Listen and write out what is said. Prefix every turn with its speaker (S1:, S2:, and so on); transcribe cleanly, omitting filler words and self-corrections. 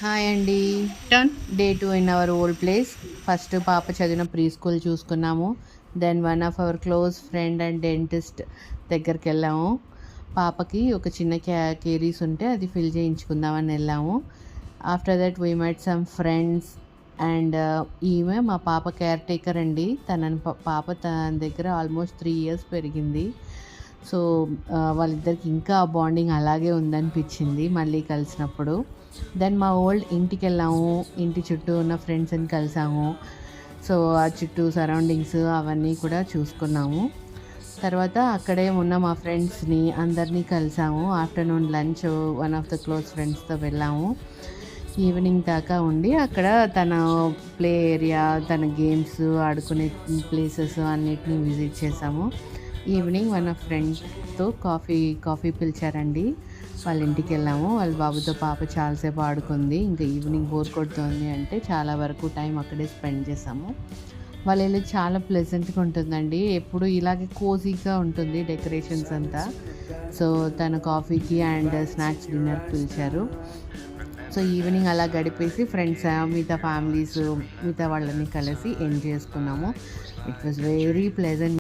S1: Hi అండి.
S2: Done.
S1: Day 2 in our old place. First పాప చదివిన ప్రీ స్కూల్ చూసుకున్నాము. Then one of our close friend and dentist దగ్గరికి వెళ్ళాము. పాపకి ఒక చిన్న కేరీస్ ఉంటే అది ఫిల్ చేయించుకుందామని వెళ్ళాము. After that we met some friends and ఈమె మా పాప కేర్ టేకర్ అండి. పాప తన దగ్గర ఆల్మోస్ట్ 3 years పెరిగింది. సో వాళ్ళిద్దరికి ఇంకా బాండింగ్ అలాగే ఉందనిపించింది మళ్ళీ కలిసినప్పుడు. దెన్ మా ఓల్డ్ ఇంటికి వెళ్ళాము. ఇంటి చుట్టూ ఉన్న ఫ్రెండ్స్ని కలిసాము. సో ఆ చుట్టూ సరౌండింగ్స్ అవన్నీ కూడా చూసుకున్నాము. తర్వాత అక్కడే ఉన్న మా ఫ్రెండ్స్ని అందరినీ కలిసాము. Afternoon lunch one of the close ఫ్రెండ్స్తో వెళ్ళాము. ఈవినింగ్ దాకా ఉండి అక్కడ తన ప్లే ఏరియా, తన గేమ్స్ ఆడుకునే ప్లేసెస్ అన్నిటినీ విజిట్ చేసాము. ఈవినింగ్ వన్ ఆఫ్ ఫ్రెండ్తో కాఫీ పిలిచారండి. వాళ్ళ ఇంటికి వెళ్ళాము. వాళ్ళ బాబుతో పాప చాలాసేపు ఆడుకుంది. ఇంకా ఈవినింగ్ బోర్ కొడుతుంది అంటే చాలా వరకు టైం అక్కడే స్పెండ్ చేసాము. వాళ్ళ ఇల్లు చాలా ప్లెజెంట్గా ఉంటుందండి. ఎప్పుడు ఇలాగే కోజీగా ఉంటుంది డెకరేషన్స్ అంతా. సో తన కాఫీకి అండ్ స్నాక్స్ డిన్నర్ పిలిచారు. సో ఈవినింగ్ అలా గడిపేసి ఫ్రెండ్స్ మిగతా ఫ్యామిలీస్ మిగతా వాళ్ళని కలిసి ఎంజాయ్ చేసుకున్నాము. It was very pleasant.